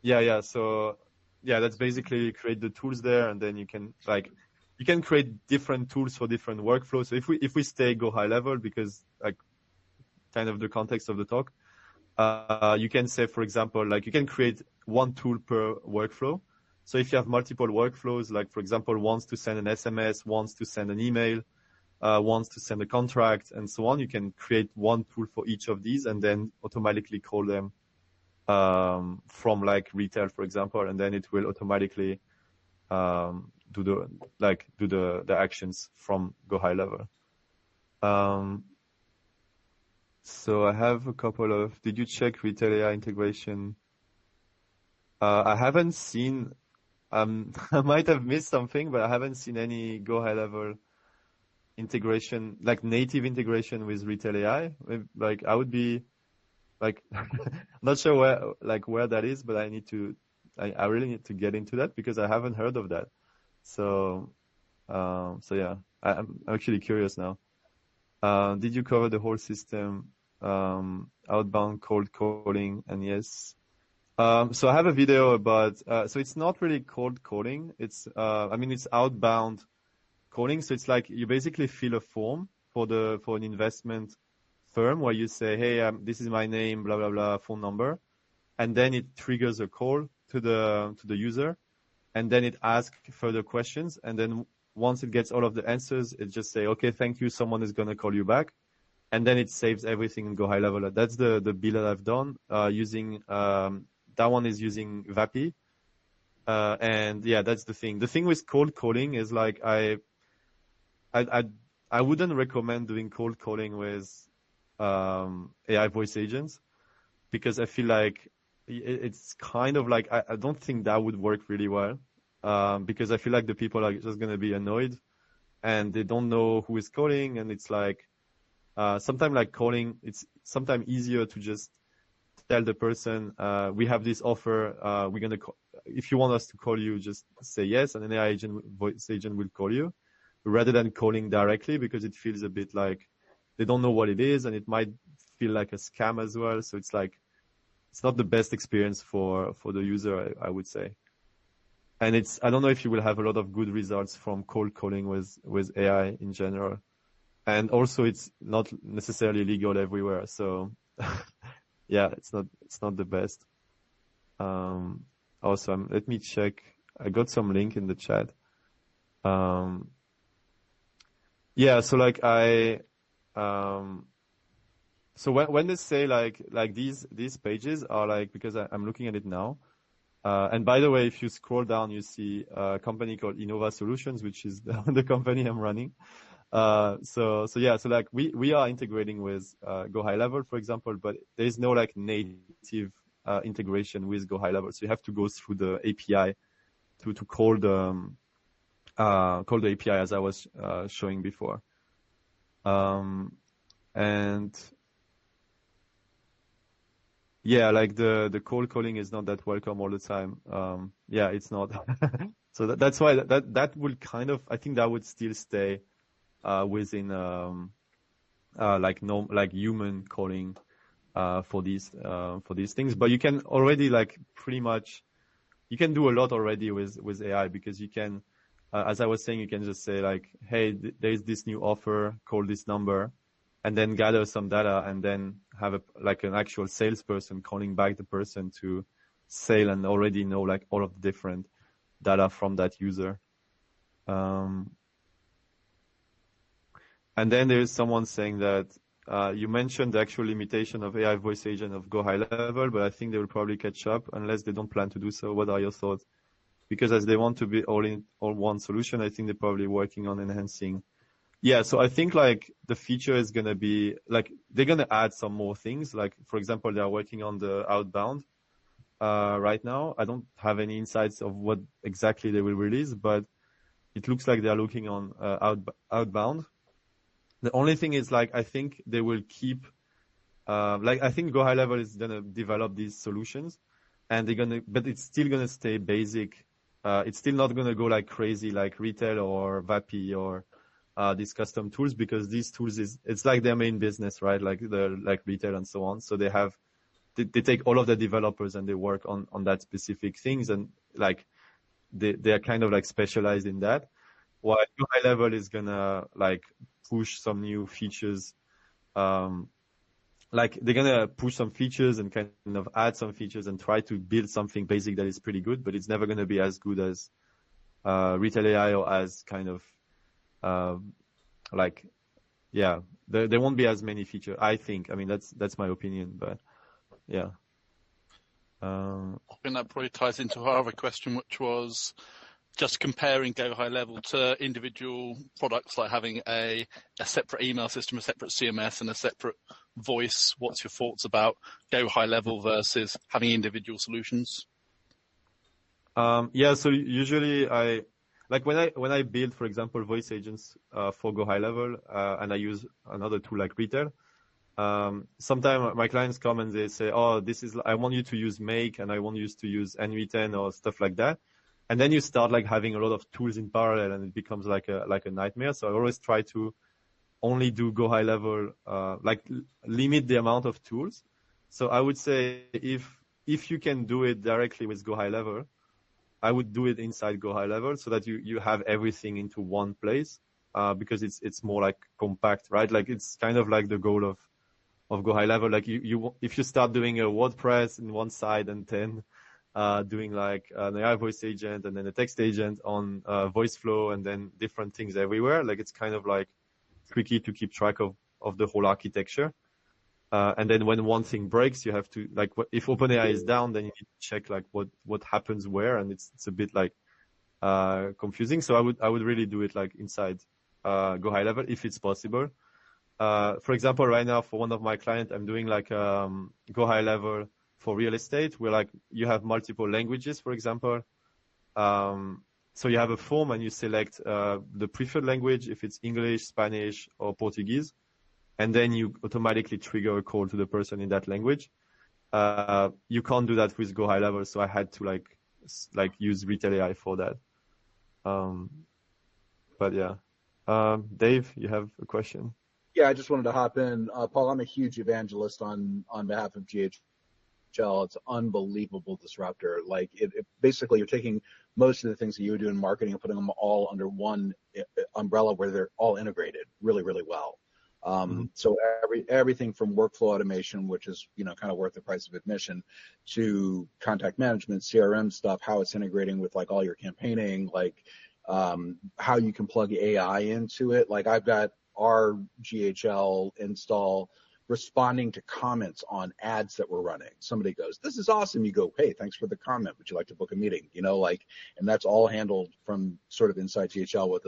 Yeah. So yeah, that's basically create the tools there, and then you can create different tools for different workflows. So if we stay GoHighLevel, because like kind of the context of the talk, you can say, for example, like you can create one tool per workflow. So if you have multiple workflows, like for example, wants to send an SMS, wants to send an email, wants to send a contract, and so on, you can create one tool for each of these and then automatically call them from like retail, for example, and then it will automatically do the actions from GoHighLevel. So I have a couple of. Did you check Retail AI integration? I haven't seen. I might have missed something, but I haven't seen any GoHighLevel integration, like native integration with Retail AI. Like I would be, like, not sure where that is, but I really need to get into that because I haven't heard of that. So yeah, I'm actually curious now. Did you cover the whole system, outbound cold calling? And yes. So I have a video about, so it's not really cold calling. It's, I mean, it's outbound calling. So it's like you basically fill a form for an investment firm where you say, hey, this is my name, blah, blah, blah, phone number. And then it triggers a call to the user. And then it asks further questions. And then once it gets all of the answers, it just say, okay, thank you. Someone is going to call you back. And then it saves everything in GoHighLevel. That's the build that I've done, using, that one is using Vapi. And yeah, that's the thing. The thing with cold calling is like, I wouldn't recommend doing cold calling with, AI voice agents, because I feel like it's kind of like, I don't think that would work really well. Because I feel like the people are just going to be annoyed and they don't know who is calling. And it's like, sometimes like calling, it's sometimes easier to just tell the person, we have this offer, we're going to call, if you want us to call you, just say yes, and an AI voice agent will call you, rather than calling directly, because it feels a bit like they don't know what it is, and it might feel like a scam as well. So it's like, it's not the best experience for the user, I would say. And I don't know if you will have a lot of good results from cold calling with AI in general. And also it's not necessarily legal everywhere. So yeah, it's not the best. Awesome. Let me check. I got some link in the chat. Yeah, so like so when they say like these pages are like, because I'm looking at it now. And by the way, if you scroll down, you see a company called Innova Solutions, which is the company I'm running. So yeah, so like we are integrating with GoHighLevel, for example, but there is no like native integration with GoHighLevel. So you have to go through the API to call the API, as I was showing before. And yeah, like the cold calling is not that welcome all the time. Yeah, it's not. So that's why that would kind of, I think that would still stay within like human calling for these things. But you can already like pretty much, you can do a lot already with AI, because you can, as I was saying, you can just say like, hey, there's this new offer, call this number, and then gather some data, and then have like an actual salesperson calling back the person to sell, and already know like all of the different data from that user. And then there's someone saying that you mentioned the actual limitation of AI voice agent of GoHighLevel, but I think they will probably catch up unless they don't plan to do so. What are your thoughts? Because as they want to be all one solution, I think they're probably working on enhancing. Yeah, so I think like the feature is going to be like, they're going to add some more things. Like, for example, they are working on the outbound right now. I don't have any insights of what exactly they will release, but it looks like they are looking on outbound. The only thing is like, I think they will keep, like, I think GoHighLevel is going to develop these solutions, and but it's still going to stay basic. It's still not going to go like crazy, like retail or Vapi or these custom tools, because these tools it's like their main business, right? Like like retail and so on. So they take all of the developers and they work on that specific things, and like they are kind of like specialized in that. While GoHighLevel is gonna like push some new features, like they're gonna push some features and kind of add some features and try to build something basic that is pretty good, but it's never gonna be as good as retail AI, or as kind of like, yeah, there won't be as many features, I think. I mean, that's my opinion, but yeah. I think that probably ties into our other question, which was just comparing GoHighLevel to individual products, like having a separate email system, a separate CMS, and a separate voice. What's your thoughts about GoHighLevel versus having individual solutions? Yeah, so usually like when I build, for example, voice agents for GoHighLevel, and I use another tool like Retail, sometimes my clients come and they say, oh, I want you to use Make, and I want you to use NV10 or stuff like that. And then you start like having a lot of tools in parallel, and it becomes like a nightmare. So I always try to only do GoHighLevel, like limit the amount of tools. So I would say if if you can do it directly with GoHighLevel, I would do it inside GoHighLevel so that you have everything into one place, because it's more like compact, right? Like it's kind of like the goal of GoHighLevel. Like if you start doing a WordPress in one side and then doing like an AI voice agent and then a text agent on voice flow and then different things everywhere, like it's kind of like tricky to keep track of the whole architecture. And then when one thing breaks, you have to, like, if OpenAI is down, then you need to check like what happens where, and it's a bit like confusing. So I would really do it like inside GoHighLevel if it's possible. For example, right now for one of my clients, I'm doing like GoHighLevel for real estate, where like you have multiple languages, for example. So you have a form and you select the preferred language, if it's English, Spanish, or Portuguese. And then you automatically trigger a call to the person in that language. You can't do that with GoHighLevel, so I had to like use Retail AI for that. But yeah, Dave, you have a question? Yeah, I just wanted to hop in. Paul, I'm a huge evangelist on behalf of GHL. It's an unbelievable disruptor. Like it basically, you're taking most of the things that you would do in marketing and putting them all under one umbrella where they're all integrated really, really well. So everything from workflow automation, which is, kind of worth the price of admission, to contact management, CRM stuff, how it's integrating with like all your campaigning, like how you can plug AI into it. Like I've got our GHL install responding to comments on ads that we're running. Somebody goes, "This is awesome." You go, "Hey, thanks for the comment. Would you like to book a meeting?" And that's all handled from sort of inside GHL with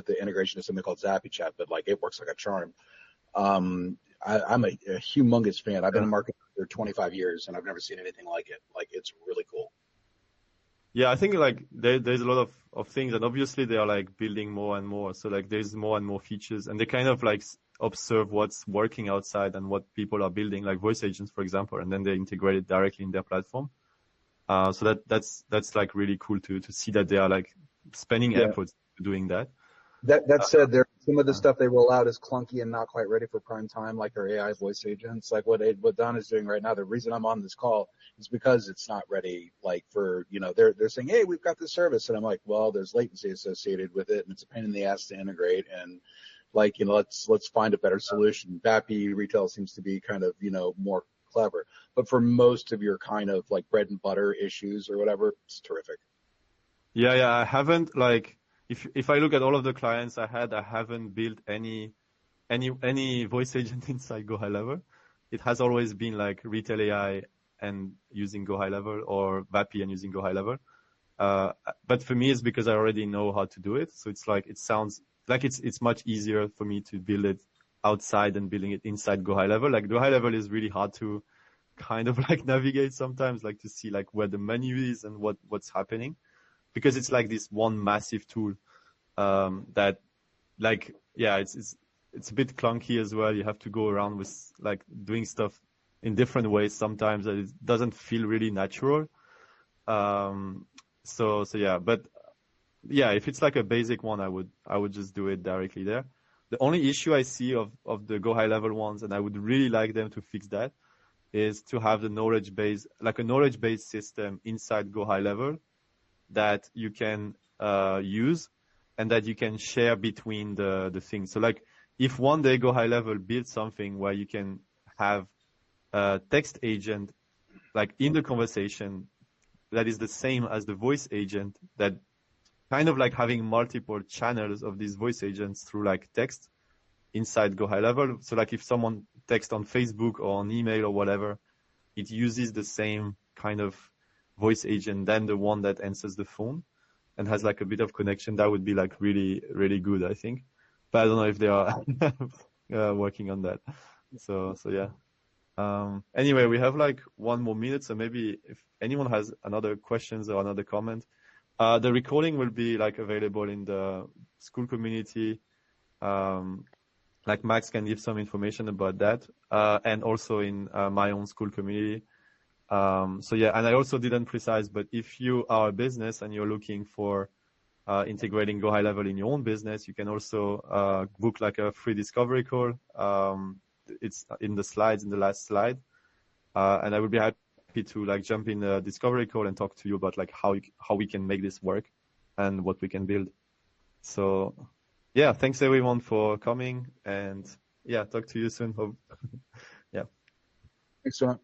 the integration of something called Zappy Chat, but like it works like a charm. I'm a humongous fan. I've been in marketing for 25 years and I've never seen anything like it. Like it's really cool. Yeah, I think like there's a lot of things, and obviously they are like building more and more. So like there's more and more features, and they kind of like observe what's working outside and what people are building, like voice agents, for example, and then they integrate it directly in their platform. So that's like really cool to see that they are like spending efforts doing that. That said, some of the stuff they roll out is clunky and not quite ready for prime time, like their AI voice agents. Like what Don is doing right now. The reason I'm on this call is because it's not ready. Like for they're saying, "Hey, we've got this service," and I'm like, "Well, there's latency associated with it, and it's a pain in the ass to integrate." And like let's find a better solution. Vappy retail seems to be kind of more clever, but for most of your kind of like bread and butter issues or whatever, it's terrific. Yeah, I haven't like. If I look at all of the clients I haven't built any voice agent inside GoHighLevel. It has always been like Retail AI and using GoHighLevel, or Vappy and using GoHighLevel. But for me, it's because I already know how to do it. So it's like, it sounds like it's much easier for me to build it outside than building it inside GoHighLevel. Like GoHighLevel is really hard to kind of like navigate sometimes, like to see like where the menu is and what's happening. Because it's like this one massive tool that like, yeah, it's a bit clunky as well. You have to go around with like doing stuff in different ways sometimes that it doesn't feel really natural. So yeah, but yeah, if it's like a basic one, I would just do it directly there. The only issue I see of the GoHighLevel ones, and I would really like them to fix that, is to have the knowledge base, like a knowledge base system inside GoHighLevel that you can use and that you can share between the things. So like if one day GoHighLevel builds something where you can have a text agent like in the conversation that is the same as the voice agent, that kind of like having multiple channels of these voice agents through like text inside GoHighLevel. So like if someone texts on Facebook or on email or whatever, it uses the same kind of voice agent than the one that answers the phone and has like a bit of connection. That would be like really, really good, I think. But I don't know if they are working on that. So yeah. Anyway, we have like 1 more minute. So maybe if anyone has another questions or another comment, the recording will be like available in the school community. Like Max can give some information about that, and also in my own school community. So yeah, and I also didn't precise, but if you are a business and you're looking for integrating GoHighLevel in your own business, you can also book like a free discovery call. It's in the slides, in the last slide, and I would be happy to like jump in a discovery call and talk to you about like how we can make this work and what we can build. So yeah, thanks everyone for coming, and yeah, talk to you soon. Hope. Yeah. Thanks so much.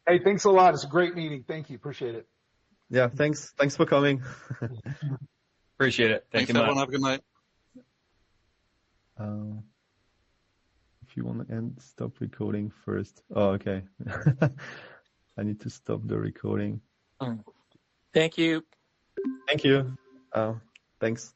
Hey, thanks a lot. It's a great meeting. Thank you. Appreciate it. Yeah, thanks for coming. Appreciate it. Thanks everyone. Have a good night. If you want to stop recording first. Oh, okay. I need to stop the recording. Thank you. Thank you. Thanks.